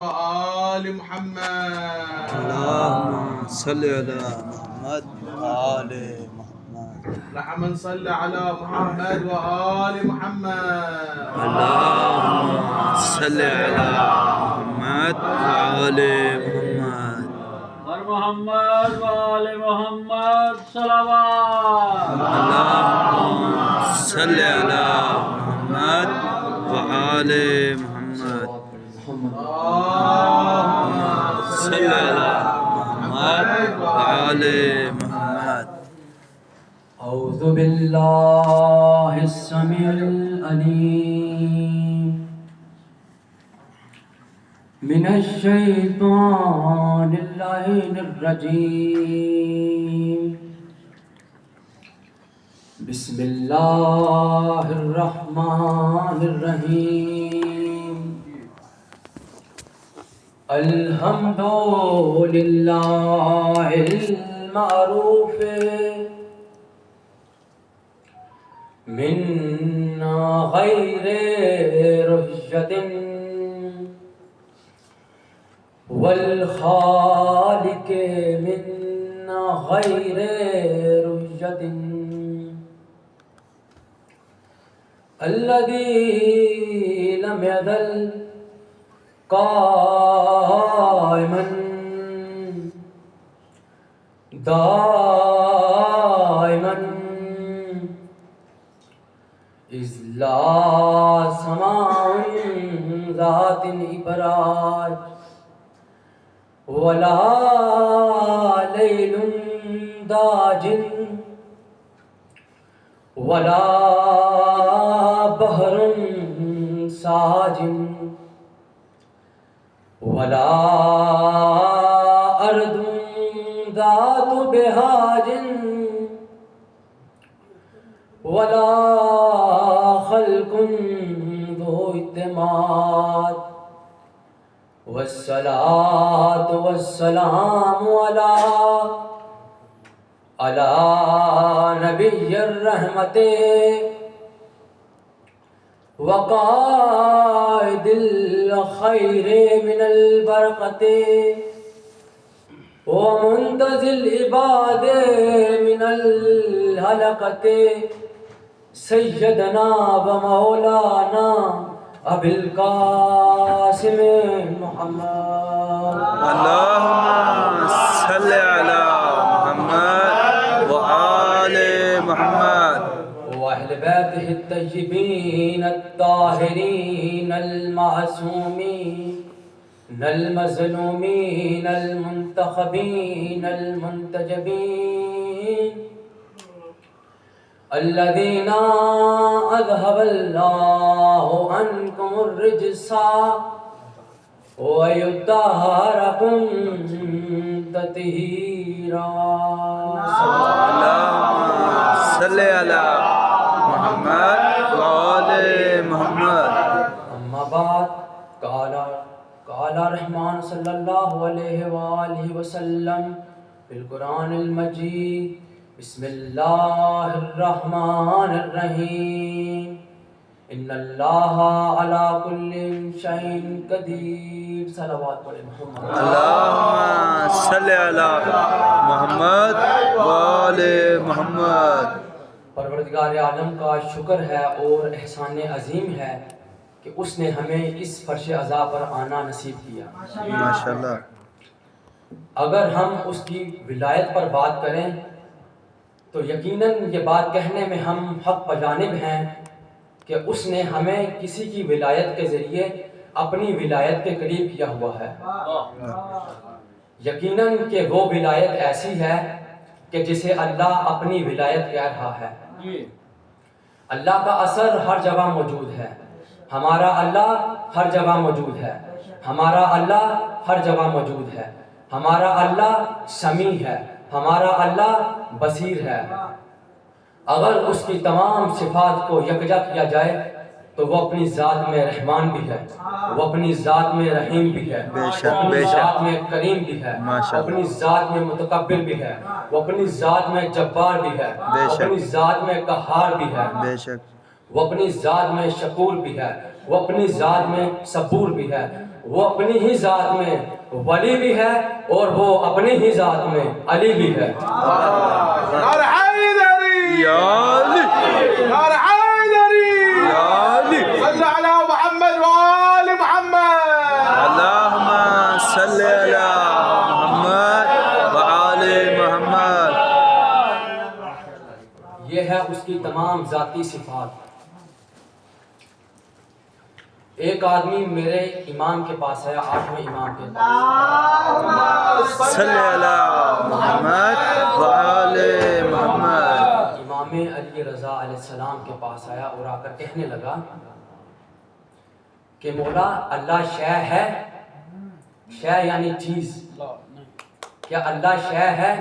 آل محمد اللهم صل على محمد وآل محمد. اللهم صل على محمد وآل محمد اللهم صل على محمد وآل محمد. محمد وآل محمد صلوات. اللهم صل على محمد وآل محمد. اللهم صل على محمد وآل محمد. أعوذ بالله السميع العليم من الشيطان اللعين الرجيم. بسم الله الرحمن الرحيم. الحمد لله المعروف من غير رشد والخالق من غير رشد الذي لم يزل قائما دائما إذ لا سماع ذات إبراج ولا ليل داج ولا بحر ساج ولا أرض ذات بهاج ولا خلق ذو اعتماد. والصلاة والسلام على نبي الرحمة وقائد الخير من البركة ومنتزل العباد من الهلكة سيدنا ومولانا أبي القاسم محمد. اللهم صل على محمد وآل محمد وأهل بيته الطيبين الطاهرين المعصومين المظلومين المنتخبين المنتجبين الذين أذهب الله عنكم الرجس ويطهركم تطهيرا. اللهم صل على محمد وآل محمد. أما بعد قال رحمن صلی اللہ علیہ وآلہ وسلم فی القرآن المجید بسم اللہ الرحمن الرحیم ان اللہ علی کل شیء قدیر. صلوات پڑھے محمد. اللهم صل على محمد وآل محمد. پروردگار عالم کا شکر ہے اور احسان عظیم ہے کہ اس نے ہمیں اس فرش عزا پر آنا نصیب کیا. ماشاءاللہ. اگر ہم اس کی ولایت پر بات کریں تو یقیناً یہ بات کہنے میں ہم حق بجانب ہیں کہ اس نے ہمیں کسی کی ولایت کے ذریعے اپنی ولایت کے قریب کیا ہوا ہے. یقیناً کہ وہ ولایت ایسی ہے کہ جسے اللہ اپنی ولایت کہہ رہا ہے. اللہ کا اثر ہر جگہ موجود ہے. ہمارا اللہ ہر جگہ موجود ہے. ہمارا اللہ ہر جگہ موجود ہے. ہمارا اللہ سمیع ہے. ہمارا اللہ بصیر ہے. اگر اس کی تمام صفات کو یکجا کیا جائے تو وہ اپنی ذات میں رحمان بھی ہے, وہ اپنی ذات میں رحیم بھی ہے, وہ اپنی ذات میں کریم بھی ہے, وہ اپنی ذات میں متکبر بھی ہے, وہ اپنی ذات میں جبار بھی ہے, وہ اپنی ذات میں قہار بھی ہے, وہ اپنی ذات میں شکور بھی ہے, وہ اپنی ذات میں صبور بھی ہے, وہ اپنی ہی ذات میں ولی بھی ہے اور وہ اپنی ہی ذات میں علی بھی ہے. نعرہ حیدری یا علی نعرہ حیدری یا علی صلی علی محمد وآل محمد. اللہم صلی علی محمد وآل محمد. یہ ہے اس کی تمام ذاتی صفات. ایک آدمی میرے امام کے پاس ہے, 8ویں امام کے پاس, صلی علی محمد وآل محمد. امام علی رضا علیہ السلام کے پاس آیا اور آ کر کہنے لگا کہ مولا اللہ شے ہے. شے یعنی چیز. کیا اللہ شے ہے؟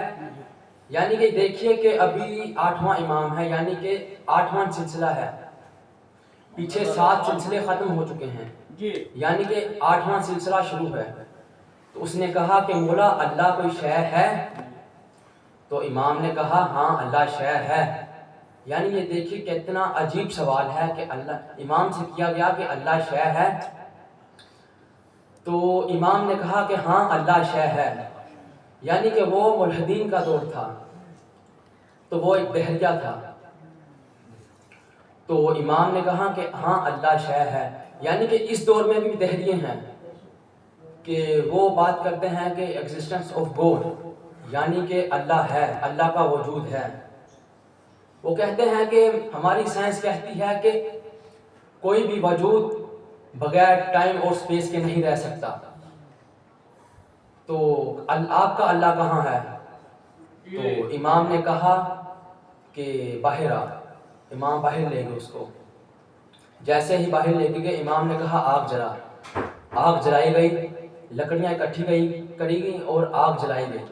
یعنی کہ دیکھیے کہ ابھی 8واں امام ہے, یعنی کہ 8واں سلسلہ ہے. پیچھے 7 سلسلے ختم ہو چکے ہیں, یعنی کہ 8واں سلسلہ شروع ہے. تو اس نے کہا کہ مولا اللہ کوئی شے ہے؟ تو امام نے کہا ہاں اللہ شے ہے. یعنی یہ دیکھیے کتنا عجیب سوال ہے کہ اللہ امام سے کیا گیا کہ اللہ شے ہے. تو امام نے کہا کہ ہاں اللہ شے ہے. یعنی کہ وہ ملحدین کا دور تھا, تو وہ ایک دہریہ تھا. تو امام نے کہا کہ ہاں اللہ شے ہے. یعنی کہ اس دور میں بھی دہریے ہیں کہ وہ بات کرتے ہیں کہ ایگزسٹنس آف گاڈ, یعنی کہ اللہ ہے, اللہ کا وجود ہے. وہ کہتے ہیں کہ ہماری سائنس کہتی ہے کہ کوئی بھی وجود بغیر ٹائم اور سپیس کے نہیں رہ سکتا. تو آپ کا اللہ کہاں ہے؟ تو امام نے کہا کہ باہر آ. امام باہر لے گئے اس کو. جیسے ہی باہر لے کے گئے, امام نے کہا آگ جلا. آگ جلائی گئی, لکڑیاں اکٹھی کری گئی اور آگ جلائی گئی.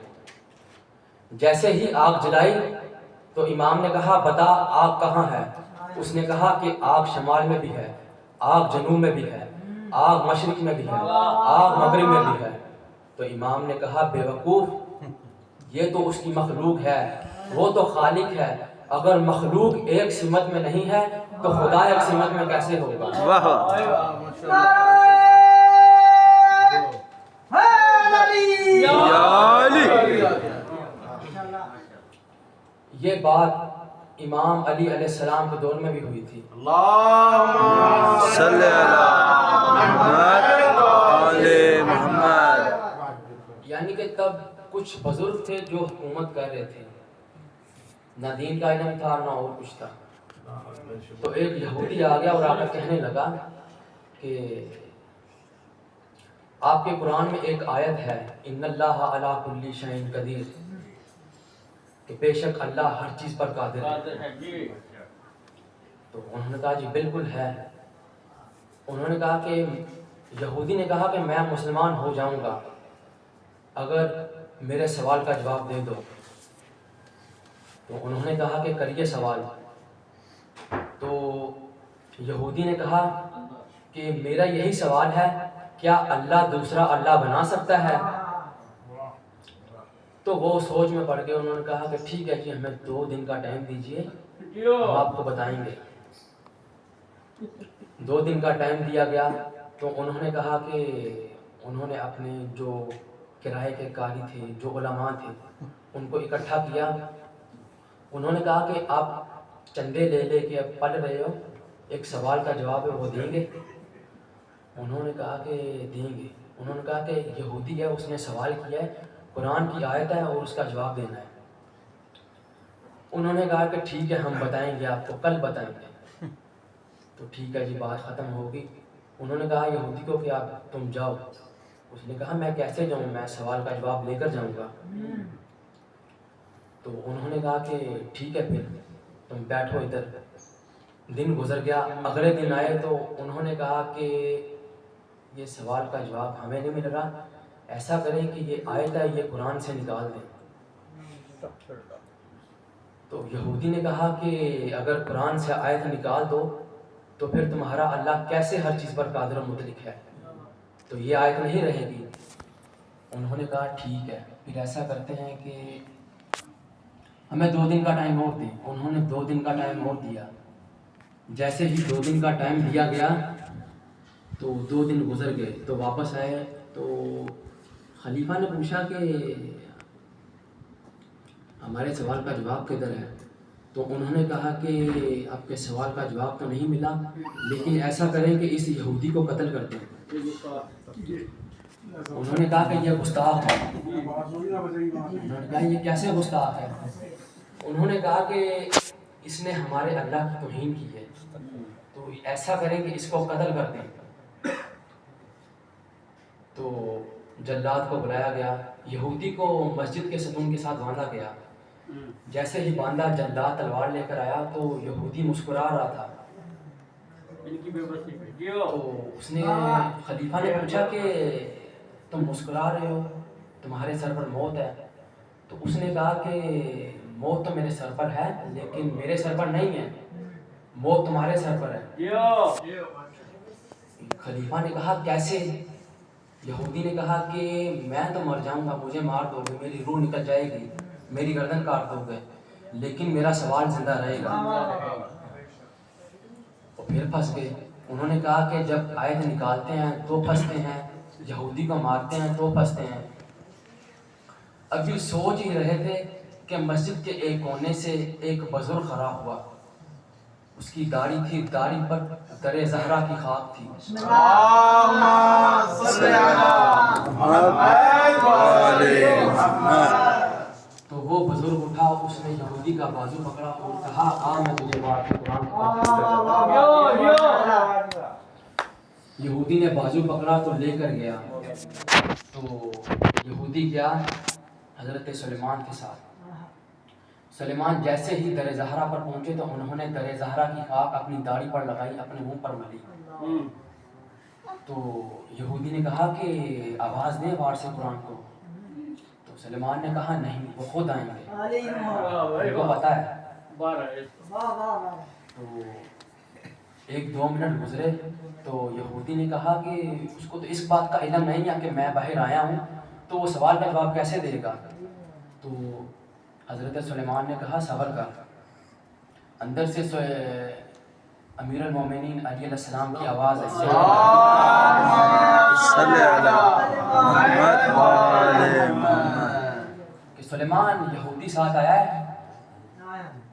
جیسے ہی آگ جلائی تو امام نے کہا بتا آگ کہاں ہے؟ اس نے کہا کہ آگ شمال میں بھی ہے, آگ جنوب میں بھی ہے, آگ مشرق میں بھی ہے, آگ مغرب میں بھی ہے. تو امام نے کہا بے وقوف, یہ تو اس کی مخلوق ہے, وہ تو خالق ہے. اگر مخلوق ایک سمت میں نہیں ہے تو خدا ایک سمت میں کیسے ہوگا؟ واہ یا علی. یہ بات امام علی علیہ السلام کے دور میں بھی ہوئی تھی. اللہم صلی علی محمد وآل محمد. یعنی کہ تب کچھ بزرگ تھے جو حکومت کر رہے تھے, نہ دین کا علم تھا نہ اور کچھ تھا. تو ایک یہودی آ گیا اور آ کر کہنے لگا کہ آپ کے قرآن میں ایک آیت ہے ان اللہ علی کل شیء قدیر, کہ بے شک اللہ ہر چیز پر قادر ہے. تو انہوں نے کہا جی بالکل ہے. انہوں نے کہا کہ یہودی نے کہا کہ میں مسلمان ہو جاؤں گا اگر میرے سوال کا جواب دے دو. تو انہوں نے کہا کہ کریے سوال. تو یہودی نے کہا کہ میرا یہی سوال ہے, کیا اللہ دوسرا اللہ بنا سکتا ہے؟ تو وہ سوچ میں پڑ گئے. انہوں نے کہا کہ ٹھیک ہے جی, ہمیں 2 دن کا ٹائم دیجئے, ہم آپ کو بتائیں گے. 2 دن کا ٹائم دیا گیا. تو انہوں نے کہا کہ انہوں نے اپنے جو کرائے کے قاری تھے, جو علماء تھے, ان کو اکٹھا کیا. انہوں نے کہا کہ آپ چندے لے لے کے اب پڑھ رہے ہو, ایک سوال کا جواب ہے وہ دیں گے؟ انہوں نے کہا کہ دیں گے. انہوں نے کہا کہ یہودی ہے, اس نے سوال کیا ہے, قرآن کی آیت ہے اور اس کا جواب دینا ہے. انہوں نے کہا کہ ٹھیک ہے ہم بتائیں گے آپ کو, کل بتائیں گے. تو ٹھیک ہے جی, بات ختم ہوگی. انہوں نے کہا یہودی کو کہ آپ تم جاؤ. اس نے کہا میں کیسے جاؤں, میں سوال کا جواب لے کر جاؤں گا. تو انہوں نے کہا کہ ٹھیک ہے پھر تم بیٹھو ادھر. دن گزر گیا. اگلے دن آئے تو انہوں نے کہا کہ یہ سوال کا جواب ہمیں نہیں مل رہا, ایسا کریں کہ یہ آیت ہے یہ قرآن سے نکال دیں. تو یہودی نے کہا کہ اگر قرآن سے آیت نکال دو تو پھر تمہارا اللہ کیسے ہر چیز پر قادر و مطلق ہے, تو یہ آیت نہیں رہے گی. انہوں نے کہا ٹھیک ہے پھر ایسا کرتے ہیں کہ ہمیں 2 دن کا ٹائم اور دیں. انہوں نے 2 دن کا ٹائم اور دیا. جیسے ہی 2 دن کا ٹائم دیا گیا تو 2 دن گزر گئے تو واپس آئے تو خلیفہ نے پوچھا کہ ہمارے سوال کا جواب کدھر ہے؟ تو انہوں نے کہا کہ آپ کے سوال کا جواب تو نہیں ملا، لیکن ایسا کریں کہ اس یہودی کو قتل کر دیں۔ انہوں نے کہا کہ یہ گستاخ ہے۔ انہوں نے کہا یہ کیسے گستاخ ہے؟ انہوں نے کہا کہ اس نے ہمارے اللہ کی توہین کی ہے، تو ایسا کریں کہ اس کو قتل کر دیں۔ تو جلاد کو بلایا گیا، یہودی کو مسجد کے ستون کے ساتھ باندھا گیا۔ جیسے ہی باندھا، جلاد تلوار لے کر آیا تو یہودی مسکرا رہا تھا۔ تو اس نے خلیفہ نے پوچھا کہ تم مسکرا رہے ہو، تمہارے سر پر موت ہے؟ تو اس نے کہا کہ موت تو میرے سر پر ہے لیکن میرے سر پر نہیں ہے، موت تمہارے سر پر ہے۔ خلیفہ نے کہا کیسے؟ یہودی نے کہا کہ میں تو مر جاؤں گا، مجھے مار دو گے، میری روح نکل جائے گی، میری گردن کاٹ دو گے، لیکن میرا سوال زندہ رہے گا۔ اور پھر پھنس گئے۔ انہوں نے کہا کہ جب آیت نکالتے ہیں تو پھنستے ہیں، یہودی کو مارتے ہیں تو پھنستے ہیں۔ ابھی سوچ ہی رہے تھے کہ مسجد کے ایک کونے سے ایک بزرگ کھڑا ہوا، اس کی داڑھی تھی، داڑھی پر در زہرا کی خاک تھی۔ تو وہ بزرگ اٹھا، اس نے یہودی کا بازو پکڑا اور کہا آ میں تجھے مار کے قرآن یہودی نے بازو پکڑا تو لے کر گیا۔ تو یہودی گیا حضرت سلیمان کے ساتھ۔ سلیمان جیسے ہی در زہرا پر پہنچے تو انہوں نے در زہرا کی خاک اپنی داڑھی پر لگائی، اپنے منہ پر ملی۔ تو یہودی نے کہا کہ آواز دیں وار سے قرآن کو۔ تو سلیمان نے کہا نہیں، وہ خود آئیں گے، ان کو پتہ ہے۔ تو 1-2 منٹ گزرے تو یہودی نے کہا کہ اس کو تو اس بات کا علم نہیں ہے کہ میں باہر آیا ہوں، تو وہ سوال کا جواب کیسے دے گا؟ تو حضرت سلیمان نے کہا صبر کر۔ اندر سے امیر المومنین علی علیہ السلام کی آواز ہے، صلی اللہ محمد وآل محمد، کہ سلیمان یہودی ساتھ آیا ہے؟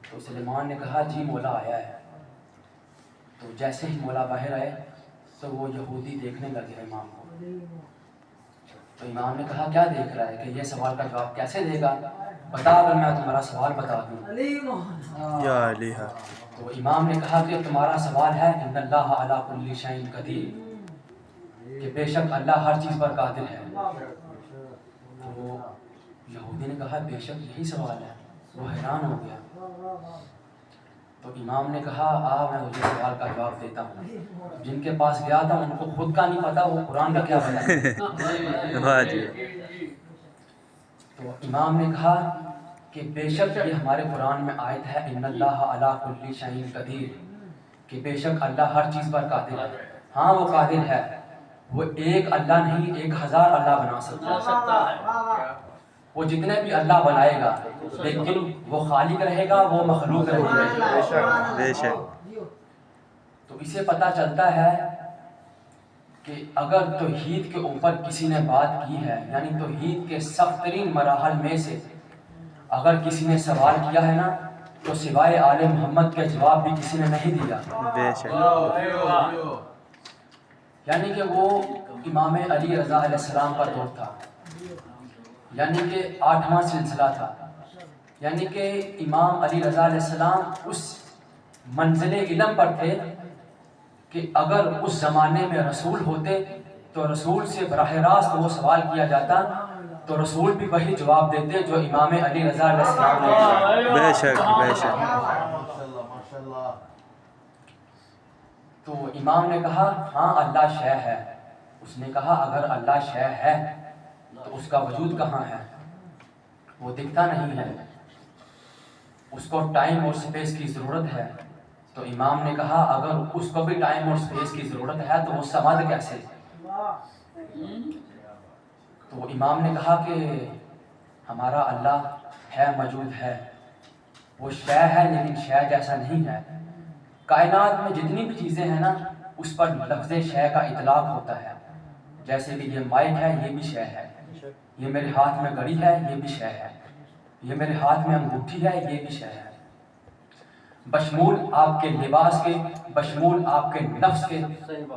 تو سلیمان نے کہا جی مولا آیا ہے۔ تو جیسے ہی مولا باہر آئے تو وہ یہودی دیکھنے لگے امام کو۔ تو امام نے کہا کیا دیکھ رہا ہے، کہ یہ سوال کا جواب کیسے دے گا، بتا اگر میں تمہارا سوال بتا دوں۔ یا علی ہے۔ تو امام نے کہا کہ تمہارا سوال ہے ان اللہ علی کل شیء قدیر، کہ بے شک اللہ ہر چیز پر قادر ہے۔ تو یہودی نے کہا بے شک یہی سوال ہے۔ وہ حیران ہو گیا۔ تو امام نے کہا میں مجھے سوال کا جواب دیتا ہوں۔ جن کے پاس گیا تھا ان کو خود کا نہیں پتا، وہ قرآن کا کیا پتا۔ واہ جی۔ تو امام نے کہا کہ بے شک یہ ہمارے قرآن میں آیت ہے ان اللہ علی کل شیء قدیر، کہ بے شک اللہ ہر چیز پر قادر ہے۔ ہاں وہ قادر ہے، وہ ایک اللہ نہیں 1000 اللہ بنا سکتا ہے۔ وہ جتنے بھی اللہ بنائے گا، لیکن وہ خالق رہے گا، وہ مخلوق رہے گا۔ بے شک۔ تو اسے پتہ چلتا ہے کہ اگر توحید کے اوپر کسی نے بات کی ہے، یعنی توحید کے سخت ترین مراحل میں سے اگر کسی نے سوال کیا ہے نا، تو سوائے آل محمد کے جواب بھی کسی نے نہیں دیا۔ بے شک۔ یعنی کہ وہ امام علی رضا علیہ السلام کا دور تھا، یعنی کہ 8واں سلسلہ تھا، یعنی کہ امام علی رضا علیہ السلام اس منزل علم پر تھے کہ اگر اس زمانے میں رسول ہوتے تو رسول سے براہ راست وہ سوال کیا جاتا تو رسول بھی وہی جواب دیتے جو امام علی رضا علیہ السلام نے دیا۔ بے شک بے شک۔ تو امام نے کہا ہاں اللہ شے ہے۔ اس نے کہا اگر اللہ شے ہے تو اس کا وجود کہاں ہے؟ وہ دکھتا نہیں ہے، اس کو ٹائم اور سپیس کی ضرورت ہے۔ تو امام نے کہا اگر اس کو بھی ٹائم اور سپیس کی ضرورت ہے تو وہ سمجھ کیسے؟ تو امام نے کہا کہ ہمارا اللہ ہے، موجود ہے، وہ شے ہے لیکن شے جیسا نہیں ہے۔ کائنات میں جتنی بھی چیزیں ہیں نا، اس پر لفظ شے کا اطلاق ہوتا ہے، جیسے کہ یہ مائک ہے، یہ بھی شے ہے، یہ میرے ہاتھ میں گھڑی ہے، یہ بھی شے ہے، یہ میرے ہاتھ میں انگوٹھی ہے، یہ بھی شے ہے، بشمول آپ کے لباس کے، بشمول آپ کے نفس کے،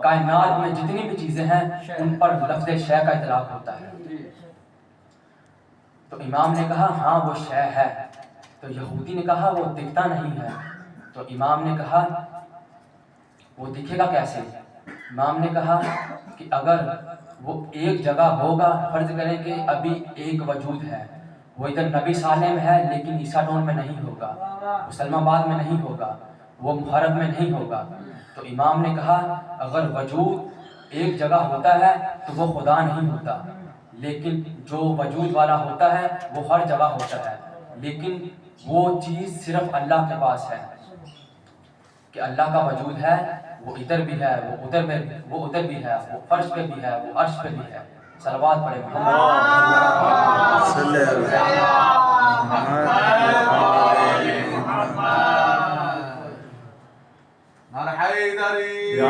کائنات میں جتنی بھی چیزیں ہیں ان پر لفظ شے کا اطلاق ہوتا ہے۔ تو امام نے کہا ہاں وہ شے ہے، تو یہودی نے کہا وہ دکھتا نہیں ہے، تو امام نے کہا وہ دکھے گا کیسے؟ امام نے کہا کہ اگر وہ ایک جگہ ہوگا، فرض کریں کہ ابھی ایک وجود ہے، وہ ادھر نبی سالے میں ہے لیکن عیسیٰ ٹون میں نہیں ہوگا، مسلم آباد میں نہیں ہوگا، وہ محرم میں نہیں ہوگا، تو امام نے کہا اگر وجود ایک جگہ ہوتا ہے تو وہ خدا نہیں ہوتا، لیکن جو وجود والا ہوتا ہے وہ ہر جگہ ہوتا ہے، لیکن وہ چیز صرف اللہ کے پاس ہے، کہ اللہ کا وجود ہے، وہ ادھر بھی ہے، وہ ادھر میں، وہ ادھر بھی ہے، وہ فرش پہ بھی ہے، وہ عرش پہ بھی ہے۔ صلوات پڑھیں محمد صلی اللہ نار حیدری یا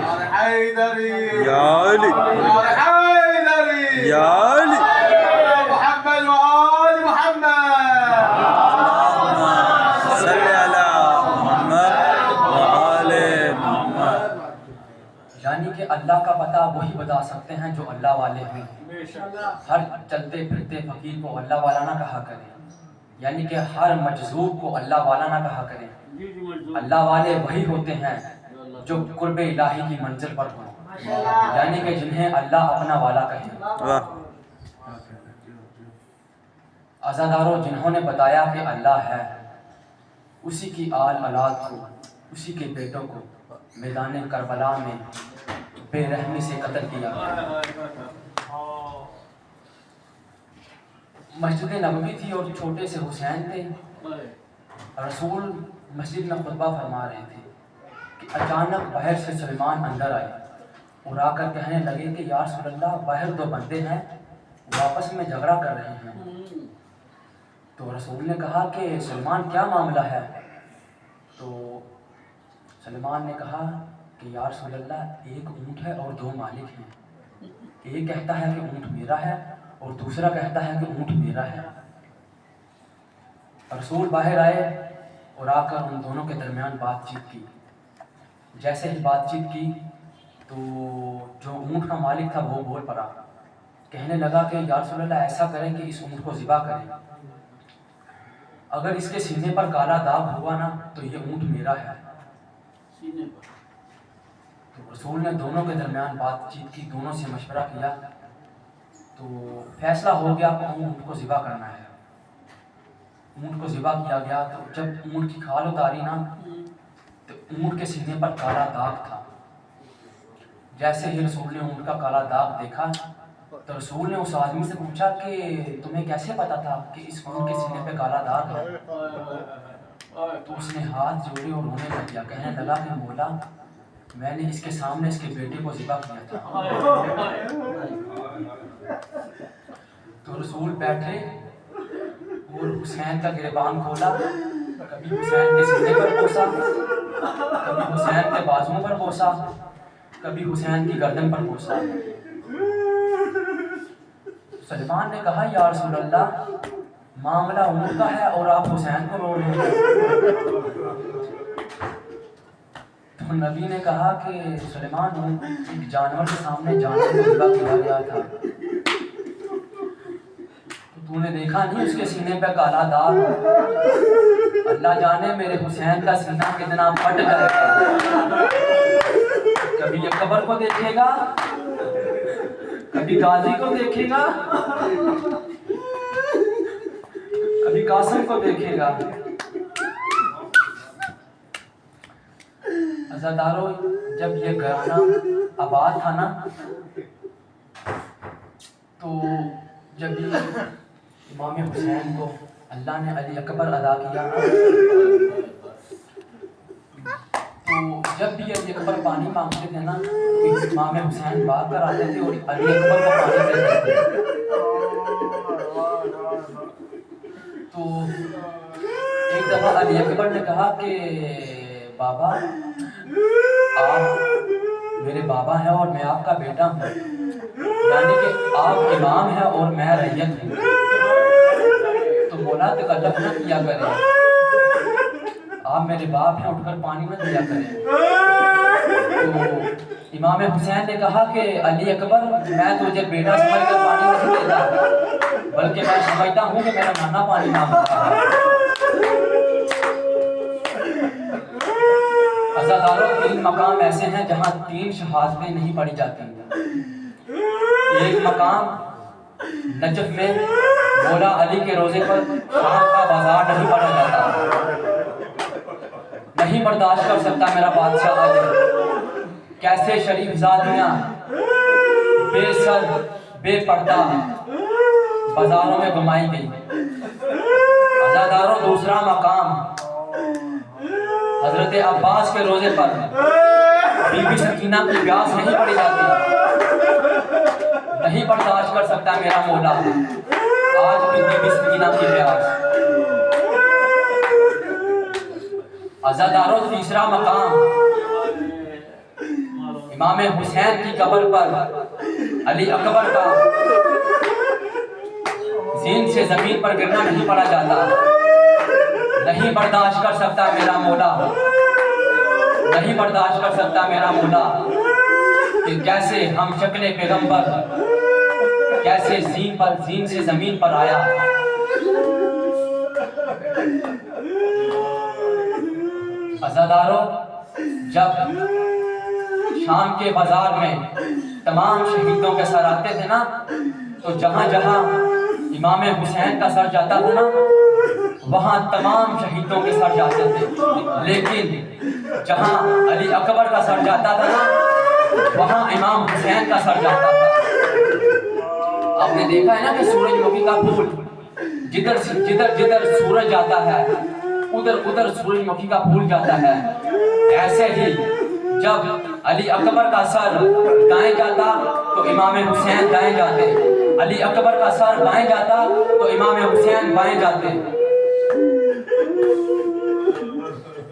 نار حیدری یا علی نار حیدری یا علی محمد وآل محمد صلی اللہ محمد وآل محمد۔ یعنی کہ اللہ کا پتہ وہی بتا سکتے ہیں جو اللہ والے ہیں، ہر چلتے پھرتے فقیر کو اللہ والا نہ کہا کریں، یعنی کہ ہر مجذوب کو اللہ والا نہ کہا کریں، اللہ والے وہی ہوتے ہیں جو قرب الہی کی منزل پر ہوں، یعنی کہ جنہیں اللہ اپنا والا کہے۔ واہ عزاداروں، جنہوں نے بتایا کہ اللہ ہے، اسی کی آل اولاد کو، اسی کے بیٹوں کو میدان کربلا میں بے رحمی سے قتل کیا گیا۔ مسجد نبوی تھی اور چھوٹے سے حسین تھے، رسول مسجد میں خطبہ فرما رہے تھے کہ اچانک باہر سے سلمان اندر آئے اور آ کر کہنے لگے کہ یا رسول اللہ، باہر دو بندے ہیں، وہ آپس میں جھگڑا کر رہے ہیں۔ تو رسول نے کہا کہ سلمان کیا معاملہ ہے؟ تو سلمان نے کہا کہ یا رسول اللہ، ایک اونٹ ہے اور دو مالک ہیں، ایک کہتا ہے کہ اونٹ میرا ہے اور دوسرا کہتا ہے کہ اونٹ میرا ہے۔ رسول باہر آئے اور آ کر ان دونوں کے درمیان بات چیت کی۔ جیسے ہی بات چیت کی تو جو اونٹ کا مالک تھا وہ بول پڑا، کہنے لگا کہ یا رسول اللہ، ایسا کریں کہ اس اونٹ کو ذبح کریں، اگر اس کے سینے پر کالا داغ ہوا نا تو یہ اونٹ میرا ہے۔ تو رسول نے دونوں کے درمیان بات چیت کی، دونوں سے مشورہ کیا، تو فیصلہ ہو گیا کہ اونٹ کو ذبح کرنا ہے۔ اونٹ کو ذبح کیا گیا، تو جب اونٹ کی کھال اتاری نا تو اونٹ کے سینے پر کالا داغ تھا۔ جیسے ہی رسول نے اونٹ کا کالا داغ دیکھا تو رسول نے اس آدمی سے پوچھا کہ تمہیں کیسے پتا تھا کہ اس اونٹ کے سینے پہ کالا داغ ہے؟ تو اس نے ہاتھ جوڑے اور رونے لگ گیا، کہنے لگا کہ مولا، میں نے اس کے سامنے اس کے بیٹے کو ذبح کیا تھا۔ تو رسول بیٹھے اور حسین کا گریبان کھولا، کبھی حسین کے سینے پر بوسا، کبھی حسین کے بازوؤں پر بوسا، کبھی حسین کی گردن پر بوسا۔ سلمان نے کہا یا رسول اللہ، معاملہ اونٹ کا ہے اور آپ حسین کو رو رہے ہیں۔ تو نبی نے کہا کہ سلمان، ایک جانور کے سامنے جانور کو ذبح کیا گیا تھا، تو نے دیکھا نہیں اس کے سینے پہ کالا داغ؟ اللہ جانے میرے حسین کا سینہ کتنا پھٹ جائے گا، کبھی یہ قبر کو دیکھے گا، کبھی غازی کو دیکھے گا، کبھی قاسم کو دیکھے گا۔ عزادارو، جب یہ گھرانہ آباد تھا نا، تو جب یہ امام حسین کو اللہ نے علی اکبر ادا کیا، تو جب بھی علی اکبر پانی مانگتے تھے نا تو امام حسین بھاگ کر آتے تھے اور علی اکبر کو پانی دیتے تھے۔ تو ایک دفعہ علی اکبر نے کہا کہ بابا، آپ میرے بابا ہیں اور میں آپ کا بیٹا ہوں، یعنی کہ آپ امام ہیں اور میں رعیت ہوں، تو مولا تکلف نہ کیا کریں، آپ میرے باپ ہیں، اٹھ کر پانی نہ دیا کریں۔ تو امام حسین نے کہا کہ علی اکبر، میں تجھے بیٹا سمجھ کر پانی نہیں دیتا، بلکہ میں سمجھتا ہوں کہ میرا نانا پانی مانگتا ہے۔ عزاداروں، 3 مقام ایسے ہیں جہاں 3 شہادتیں نہیں پڑھی جاتی۔ ایک مقام نجف میں مولا علی کے روزے پر شام کا بازار نہیں پڑھا جاتا۔ نہیں برداشت کر سکتا میرا بادشاہ علی، کیسے شریف زادیاں بے سر بے پردہ بازاروں میں گھمائی گئی۔ عزاداروں، دوسرا مقام حضرت عباس کے روزے پر بی بی سکینہ کی پیاس نہیں پڑی جاتی۔ نہیں برداشت کر سکتا میرا مولا آج بھی بی بی سکینہ کی پیاس۔ عزاداروں، تیسرا مقام امام حسین کی قبر پر علی اکبر کا زین سے زمین پر گرنا نہیں پڑا جاتا۔ نہیں برداشت کر سکتا میرا مولا، نہیں برداشت کر سکتا میرا مولا کہ کیسے ہم شکل پیغمبر کیسے زین سے زمین پر آیا۔ عزاداروں، جب شام کے بازار میں تمام شہیدوں کے سر آتے تھے نا، تو جہاں جہاں امام حسین کا سر جاتا تھا نا، وہاں تمام شہیدوں کے سر جاتے تھے، لیکن جہاں علی اکبر کا سر جاتا تھا نا، وہاں امام حسین کا سر جاتا تھا۔ آپ نے دیکھا ہے نا کہ سورج مکھی کا پھول جدھر سورج جاتا ہے ادھر سورج مکھی کا پھول جاتا ہے، ایسے ہی جب علی اکبر کا سر دائیں جاتا تو امام حسین دائیں جاتے، علی اکبر کا سر بائیں جاتا تو امام حسین بائیں جاتے۔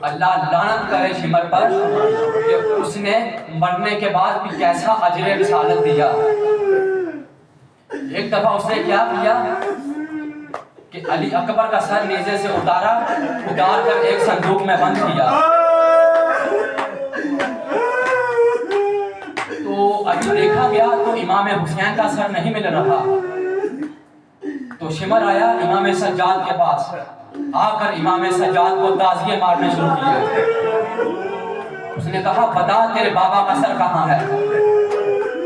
اللہ لعنت کرے شمر پر کہ اس نے مرنے کے بعد بھی کیسا اجر رسالت دیا۔ ایک دفعہ اس نے کیا کیا کہ علی اکبر کا سر نیزے سے اتار کر ایک صندوق میں بند کیا۔ تو ابھی دیکھا گیا تو امام حسین کا سر نہیں مل رہا، تو شمر آیا امام سجاد کے پاس، آ کر امام سجاد کو تازیے مارنے شروع کیے۔ اس نے کہا بتا تیرے بابا کا سر کہاں ہے؟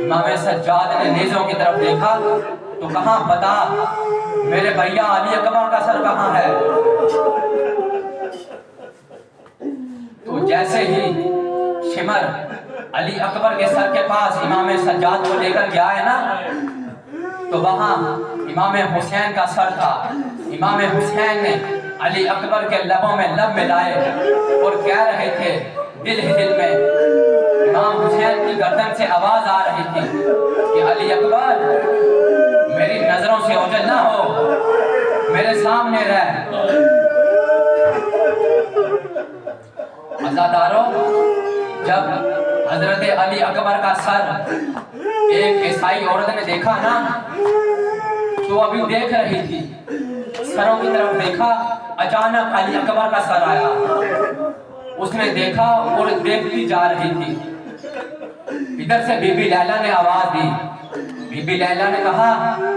امام سجاد نے نیزوں کی طرف دیکھا تو کہا بتا میرے بھیا علی اکبر کا سر کہاں ہے؟ تو جیسے ہی شمر علی اکبر کے سر کے پاس امام سجاد کو لے کر گیا ہے نا، تو وہاں امام حسین کا سر تھا۔ امام حسین نے علی اکبر کے لبوں میں لب ملائے اور کہہ رہے تھے دل ہی دل میں، امام حسین کی گردن سے آواز آ رہی تھی کہ علی اکبر میری نظروں سے اوجھل نہ ہو، میرے سامنے رہ۔ عزاداروں، جب حضرت علی اکبر کا سر ایک عیسائی عورت نے دیکھا نا، تو ابھی دیکھ رہی تھی، سروں کی طرف دیکھا، اچانک علی اکبر کا سر آیا۔ اس نے دیکھا اور دیکھتی جا رہی تھی۔ ادھر سے بی بی لیلا نے آواز دی۔ بی بی لیلا نے کہا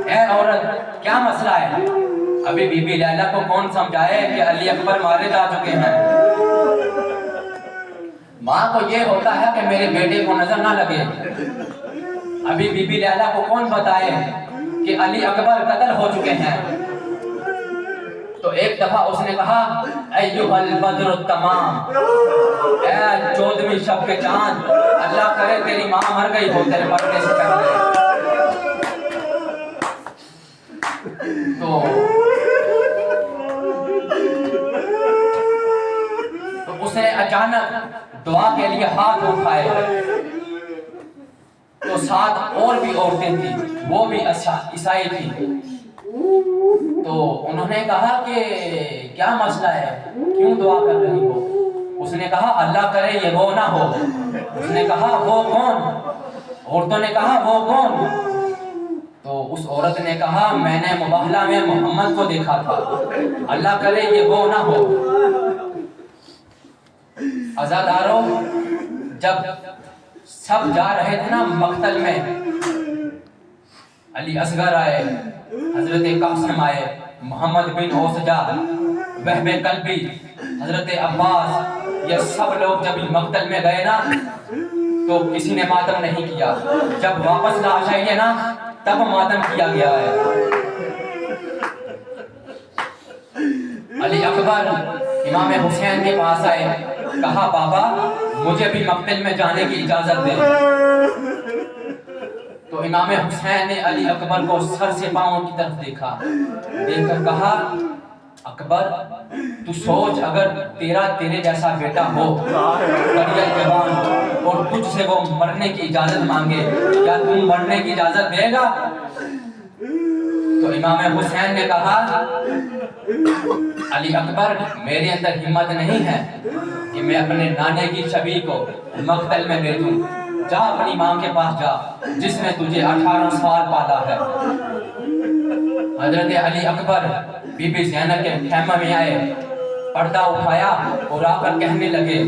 اے عورت کیا مسئلہ ہے؟ ابھی بی بی لیلا کو کون سمجھائے کہ علی اکبر مارے جا چکے ہیں۔ ماں کو یہ ہوتا ہے کہ میرے بیٹے کو نظر نہ لگے، ابھی بی بی لیلا کو کون بتائے کہ علی اکبر قتل ہو چکے ہیں۔ تو ایک دفعہ اس نے کہا ایھا البدر التمام، اے 14ویں شب کے چاند، اللہ کرے تیری ماں مر گئی ہو تیرے مرنے سے پہلے۔ تو اس نے اچانک دعا کے لیے ہاتھ اٹھائے، تو 7 اور بھی عورتیں تھیں، وہ بھی عیسائی تھیں۔ تو انہوں نے کہا کہ کیا مسئلہ ہے، کیوں دعا کر رہی ہو؟ اس نے کہا اللہ کرے یہ وہ نہ ہو. اس نے کہا وہ کون؟ عورتوں نے کہا وہ کون؟ تو اس عورت نے کہا میں نے مباہلہ میں محمد کو دیکھا تھا، اللہ کرے یہ وہ نہ ہو. عزاداروں، جب سب جا رہے تھے نا مقتل میں، علی اصغر آئے، حضرت قاسم آئے، محمد بن اوسجا، وہب قلبی، حضرت عباس، یہ سب لوگ جب مقتل میں گئے نا تو کسی نے ماتم نہیں کیا. جب واپس لاش آئی ہے نا تب ماتم کیا گیا ہے. علی اکبر امام حسین کے پاس آئے، کہا بابا مجھے بھی مقتل میں جانے کی اجازت دیں. تو امام حسین نے علی اکبر کو سر سے پاؤں کی طرف دیکھا، دیکھ کر کہا اکبر تو سوچ اگر تیرے جیسا بیٹا ہو کریل جوان اور تجھ سے وہ مرنے کی اجازت مانگے، کیا تم مرنے کی اجازت دے گا؟ تو امام حسین نے کہا علی اکبر میرے اندر ہمت نہیں ہے کہ میں اپنے نانے کی شبیہ کو مقتل میں دے دوں. جا اپنی ماں کے پاس جا جس نے تجھے 18 سال پالا ہے. حضرت علی اکبر بی بی زینب کے خیمہ میں آئے، پردہ اٹھایا اور آ کر کہنے لگے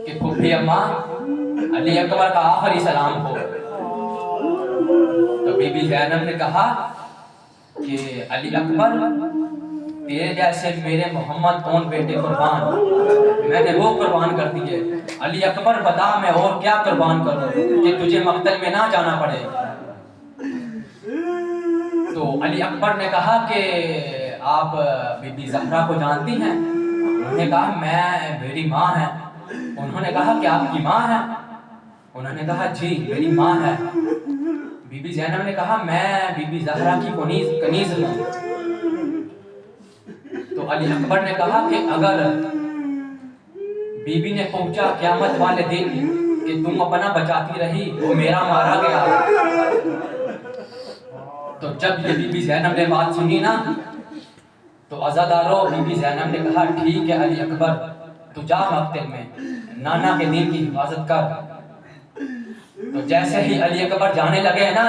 کہ پھوپھی اماں علی اکبر کا آخری سلام ہو. تو بی بی زینب نے کہا کہ علی اکبر تیرے جیسے میرے محمد کون بیٹے قربان، میں نے وہ قربان کر دیے. علی اکبر بتا میں اور کیا قربان کروں کہ تجھے مقتل میں نہ جانا پڑے. تو علی اکبر نے کہا کہ آپ بی بی زہرا کو جانتی ہیں؟ انہوں نے کہا میری ماں ہے. انہوں نے کہا کہ آپ کی ماں ہے؟ انہوں نے کہا جی میری ماں ہے. بی بی زینب نے کہا میں بی بی زہرا کی کنیز ہوں. تو علی اکبر نے کہا کہ اگر بی بی نے پہنچا قیامت والے دن کہ تم اپنا بچاتی رہی وہ میرا مارا گیا. تو جب یہ بی بی زینب نے بات سنی نا تو عزاداروں بی بی زینب نے کہا ٹھیک ہے علی اکبر تو جا مقتل میں نانا کے دین کی حفاظت کر. تو جیسے ہی علی اکبر جانے لگے نا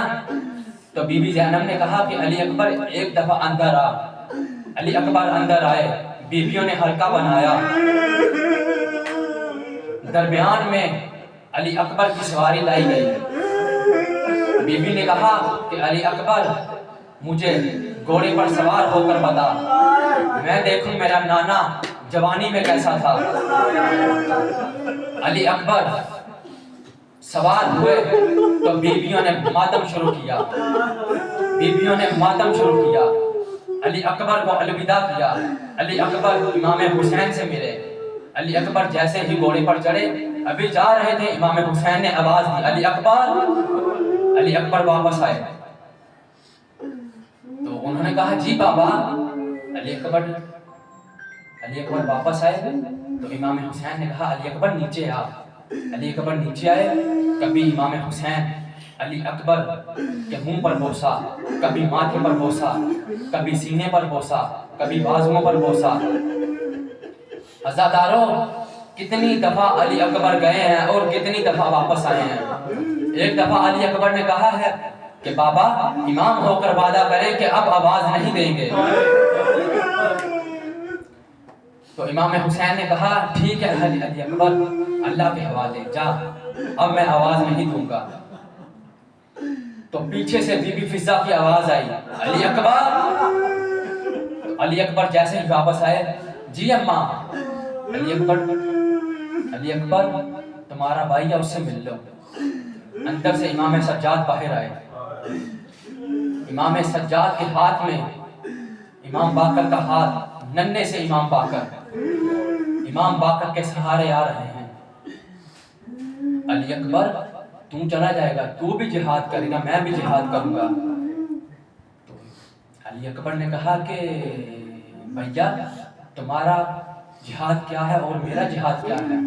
تو بی بی زینب نے کہا کہ علی اکبر ایک دفعہ اندر آ. علی اکبر اندر آئے، بیویوں نے حلقہ بنایا، درمیان میں علی اکبر کی سواری لائی گئی. بی بی نے کہا کہ علی اکبر مجھے گھوڑے پر سوار ہو کر بتا، میں دیکھوں میرا نانا جوانی میں کیسا تھا. علی اکبر سوار ہوئے تو بیویوں نے ماتم شروع کیا. بیویوں نے ماتم شروع کیا، علی اکبر کو الوداع کیا. علی اکبر امام حسین سے ملے. علی اکبر جیسے ہی گھوڑے پر چڑھے ابھی جا رہے تھے امام حسین نے آواز دی علی اکبر. علی اکبر واپس آئے تو انہوں نے کہا جی بابا. علی اکبر واپس آئے تو امام حسین نے کہا علی اکبر نیچے آ. علی اکبر نیچے آئے. کبھی امام حسین علی اکبر کے منہ پر بوسا، کبھی ماتھے پر بوسا، کبھی سینے پر بوسا، کبھی بازوؤں پر بوسا. عزاداروں کتنی دفعہ علی اکبر گئے ہیں اور کتنی دفعہ واپس آئے ہیں. ایک دفعہ علی اکبر نے کہا ہے کہ بابا امام ہو کر وعدہ کریں کہ اب آواز نہیں دیں گے. تو امام حسین نے کہا ٹھیک ہے علی اکبر اللہ کے حوالے جا، اب میں آواز نہیں دوں گا. تو پیچھے سے بی بی فضہ کی آواز آئی علی اکبر. علی اکبر جیسے ہی واپس آئے جی اماں. علی اکبر تمہارا بھائی ہے اس سے مل لو. اندر سے امام سجاد باہر آئے. امام سجاد کے ہاتھ میں امام باقر کا ہاتھ، ننھے سے امام باقر کے سہارے آ رہے ہیں. علی اکبر تو چلا جائے گا، تو بھی جہاد کرے گا، میں بھی جہاد کروں گا. تو علی اکبر نے کہا کہ بھیا تمہارا جہاد کیا ہے اور میرا جہاد کیا ہے؟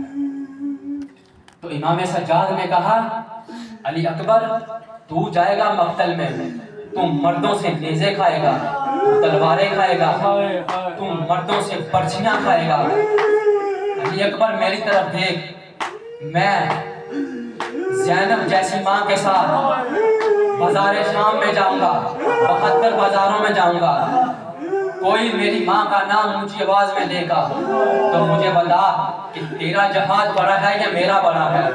تو امام سجاد نے کہا علی اکبر تو جائے گا مقتل میں، تم مردوں سے نیزے کھائے گا، تو تلواریں کھائے گا، تم مردوں سے برچیاں کھائے گا، علی اکبر میری طرف دیکھ، میں زینب جیسی ماں کے ساتھ بازار شام میں جاؤں گا، 72 بازاروں میں جاؤں گا، کوئی میری ماں کا نام اونچی آواز میں لے گا تو مجھے بتا کہ تیرا جہاد بڑا ہے یا میرا بڑا ہے؟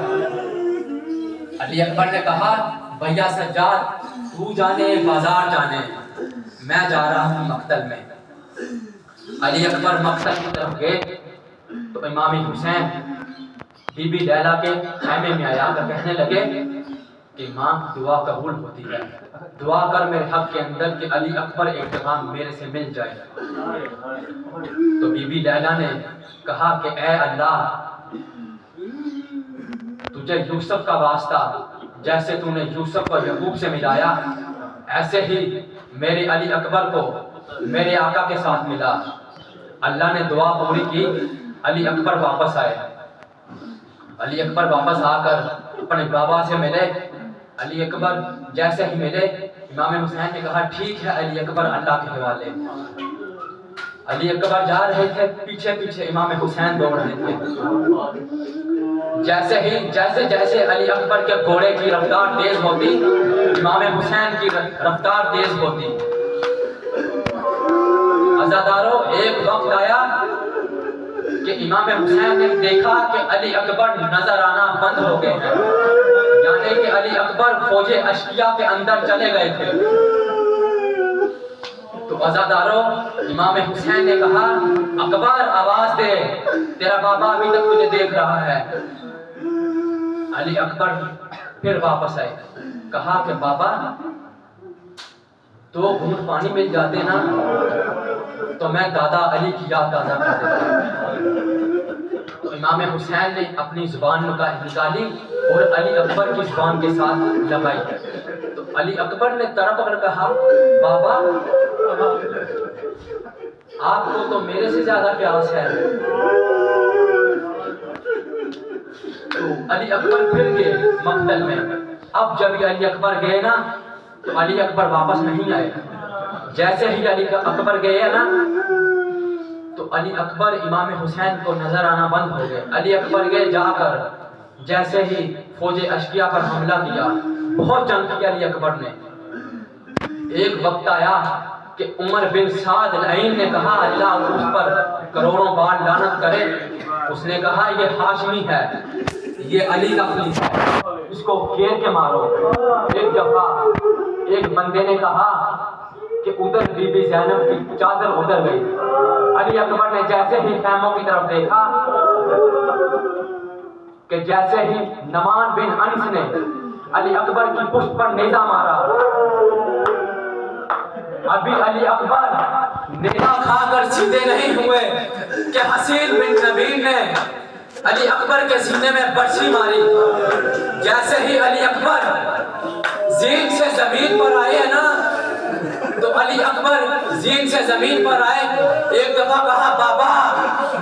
علی اکبر نے کہا بھیا سجاد تو جانے بازار جانے، میں جا رہا ہوں مقتل میں۔ علی اکبر مقتل کی طرف گئے تو امام حسین بی بی لیلا کے خیمے میں آیا کر کہنے لگے کہ ماں دعا قبول ہوتی ہے، دعا کر میرے حق کے اندر کہ علی اکبر ایک جگہ میرے سے مل جائے۔ تو بی بی لیلا نے کہا کہ اے اللہ، تجھے یوسف کا واسطہ جیسے تو نے یوسف کو یعقوب سے ملایا، ایسے ہی میرے علی اکبر کو میرے آقا کے ساتھ ملا۔ اللہ نے دعا پوری کی، علی اکبر واپس آئے۔ علی اکبر واپس آ کر اپنے بابا سے ملے۔ علی اکبر جیسے ہی ملے، امام حسین نے کہا ٹھیک ہے علی اکبر اللہ کے حوالے۔ علی اکبر جا رہے تھے، پیچھے پیچھے امام حسین دوڑ رہے تھے۔ جیسے علی اکبر کے گھوڑے کی رفتار تیز ہوتی، امام حسین کی رفتار تیز ہوتی۔ عزادارو، ایک وقت آیا کہ امام حسین نے دیکھا کہ علی اکبر نظر آنا بند ہو گئے ہیں، یعنی کہ علی اکبر فوج اشقیاء کے اندر چلے گئے تھے۔ تو عزادارو، امام حسین نے کہا اکبر آواز دے، تیرا بابا ابھی تک تجھے دیکھ رہا ہے۔ علی اکبر پھر واپس آئے، کہا کہ بابا 2 گھونٹ پانی مل جاتے نا تو میں دادا علی کی یاد تازہ کر دیتا۔ تو امام حسین نے اپنی زبان نکالی اور علی اکبر کی زبان کے ساتھ لگائی۔ تو علی اکبر نے تڑپ کر کہا بابا آپ کو تو میرے سے زیادہ پیاس ہے۔ تو علی اکبر پھر گئے مقتل میں۔ اب جب علی اکبر گئے نا تو علی اکبر واپس نہیں آئے۔ جیسے ہی علی اکبر گئے نا تو علی اکبر امام حسین کو نظر آنا بند ہو گئے۔ علی اکبر گئے جا کر جیسے ہی فوج اشقیاء پر حملہ کیا، بہت جنگ کی علی اکبر نے۔ ایک وقت آیا کہ عمر بن سعد العین نے کہا اللہ اس پر کروڑوں بار لعنت کرے۔ اس نے کہا یہ ہاشمی ہے، یہ علی کا خلیفہ ہے، اس کو گھیر کے مارو۔ ایک دفعہ ایک بندے نے کہا کہ ادھر بی بی زینب کی چادر ادھر گئی۔ علی اکبر نے جیسے ہی خیموں کی طرف دیکھا کہ جیسے ہی نعمان بن انس نے علی اکبر کی پشت پر نیزہ مارا، ابھی علی اکبر نیزہ کھا کر سیدھے نہیں ہوئے کہ حسین بن نبیل نے علی اکبر کے سینے میں برچھی ماری۔ جیسے ہی علی اکبر زین سے زمین پر آئے نا تو علی اکبر زین سے زمین پر آئے، ایک دفعہ کہا بابا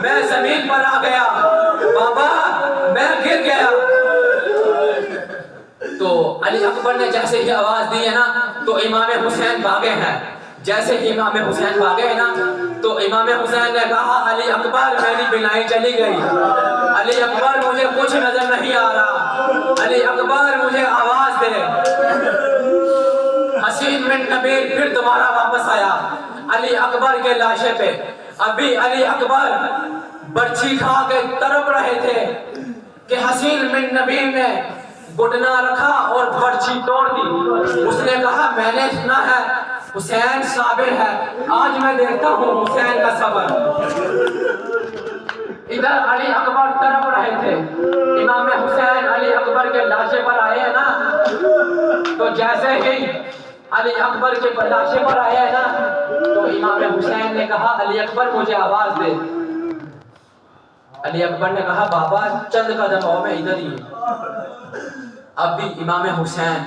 میں زمین پر آ گیا، بابا میں گر گیا۔ تو علی اکبر نے جیسے ہی آواز دی ہے نا تو امام حسین بھاگے ہیں۔ جیسے ہی امام حسین بھاگے ہیں نا تو امام حسین نے کہا علی اکبر میری بینائی چلی گئی، علی اکبر مجھے کچھ نظر نہیں آ رہا، علی اکبر مجھے آواز دے۔ حسین بن نبیل پھر دوبارہ واپس آیا علی اکبر کے لاشے پہ۔ ابھی علی اکبر برچھی کھا کے تڑپ رہے تھے کہ حسین بن نبیل نے گھٹنا رکھا اور برچھی توڑ دی۔ اس نے کہا میں نے سنا ہے حسین صابر ہے، آج میں دیکھتا ہوں حسین کا صبر۔ ادھر علی اکبر تڑپ رہے تھے، امام حسین علی اکبر کے لاشے پر آئے ہیں نا تو جیسے ہی علی اکبر کے لاشے پر آئے ہیں نا تو امام حسین نے کہا علی اکبر مجھے آواز دے۔ علی اکبر نے کہا بابا چند قدم اور میں ادھر ہی ہوں۔ اب بھی امام حسین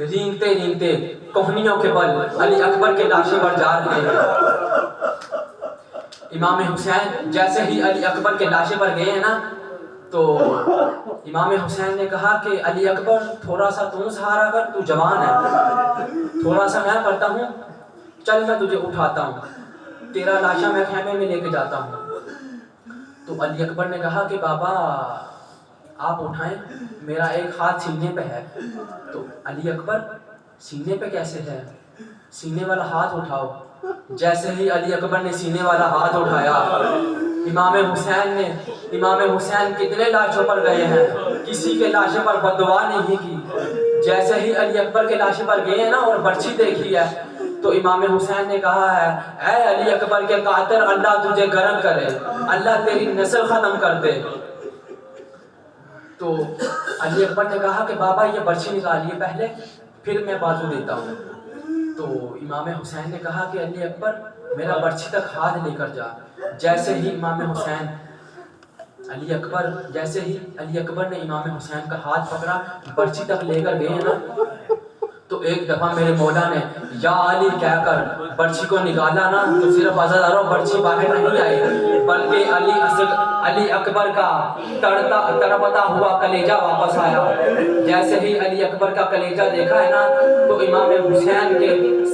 رینگتے رینگتے کوہنیوں کے بل علی اکبر کے لاشے پر جا رہے ہیں۔ امام حسین جیسے ہی علی اکبر کے لاشے پر گئے ہیں نا تو امام حسین نے کہا کہ علی اکبر تھوڑا سا تم سہارا کر، تو جوان ہے، تھوڑا سا میں کرتا ہوں، چل میں تجھے اٹھاتا ہوں، تیرا لاشا میں خیمے میں لے کے جاتا ہوں۔ تو علی اکبر نے کہا کہ بابا آپ اٹھائیں، میرا ایک ہاتھ سینے پہ ہے۔ تو علی اکبر سینے پہ کیسے ہے؟ سینے والا ہاتھ اٹھاؤ۔ جیسے ہی علی اکبر نے سینے والا ہاتھ اٹھایا، امام حسین کتنے لاشوں پر گئے ہیں، کسی کے لاشوں پر بد دعا نہیں کی۔ جیسے ہی علی اکبر کے لاشوں پر گئے ہیں نا اور برچھی دیکھی ہے، تو امام حسین نے کہا ہے اے علی اکبر کے قاتل، اللہ تجھے گرم کرے، اللہ تیری نسل ختم کر دے۔ تو علی اکبر نے کہا کہ بابا یہ برچھی نکالیے پہلے، پھر میں بازو دیتا ہوں۔ تو امام حسین نے کہا کہ علی اکبر میرا برچھی تک ہاتھ لے کر جا۔ جیسے ہی علی اکبر نے امام حسین کا ہاتھ پکڑا، برچھی تک لے کر گئے نا، تو ایک دفعہ میرے مولا نے یا علی کہہ کر برچھی کو نکالا نا، تو صرف عزاداروں برچھی باہر نہیں آئی، بلکہ علی اکبر کا تڑپتا ہوا کلیجہ واپس آیا۔ جیسے ہی علی اکبر کا کلیجہ دیکھا ہے نا، تو امام حسین کے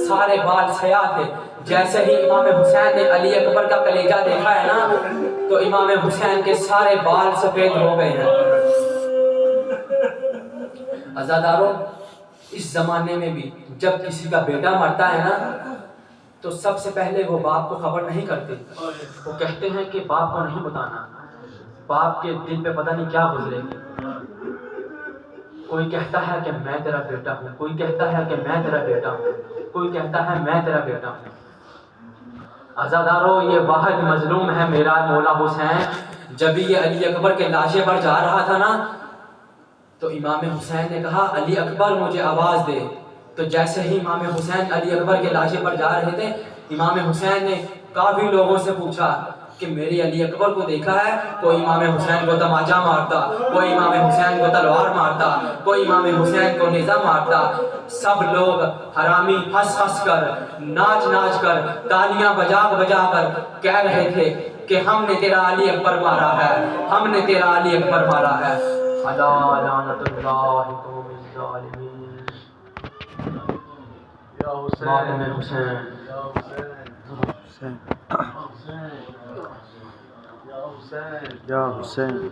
سارے بال سیاہ تھے۔ جیسے ہی امام حسین نے علی اکبر کا کلیجہ دیکھا ہے نا، تو امام حسین کے سارے بال سفید ہو گئے ہیں۔ عزاداروں، اس زمانے میں بھی جب کسی کا بیٹا مرتا ہے نا، تو سب سے پہلے وہ باپ کو خبر نہیں کرتے، وہ کہتے ہیں کہ باپ کو نہیں بتانا، باپ کے دل پہ پتہ نہیں کیا گزرے گی۔ کوئی کہتا ہے کہ میں تیرا بیٹا ہوں، کوئی کہتا ہے کہ میں تیرا بیٹا ہوں، کوئی کہتا ہے میں تیرا بیٹا ہوں۔ عزاداروں، یہ واحد مظلوم ہے میرا مولا حسین۔ جب یہ علی اکبر کے لاشے پر جا رہا تھا نا، تو امام حسین نے کہا علی اکبر مجھے آواز دے۔ تو جیسے ہی امام حسین علی اکبر کے لاشے پر جا رہے تھے، امام حسین نے کافی لوگوں سے پوچھا کہ میری علی اکبر کو دیکھا ہے؟ کوئی امام حسین کو تماچا مارتا، کوئی امام حسین کو تلوار مارتا، کوئی امام حسین کو نیزہ مارتا۔ سب لوگ حرامی ہنس ہنس کر، ناچ ناچ کر، تالیاں بجا بجا کر کہہ رہے تھے کہ ہم نے تیرا علی اکبر مارا ہے، ہم نے تیرا علی اکبر مارا ہے۔ الا لعنت اللہ قوم الظالمین۔ ماتم حسین۔ یا حسین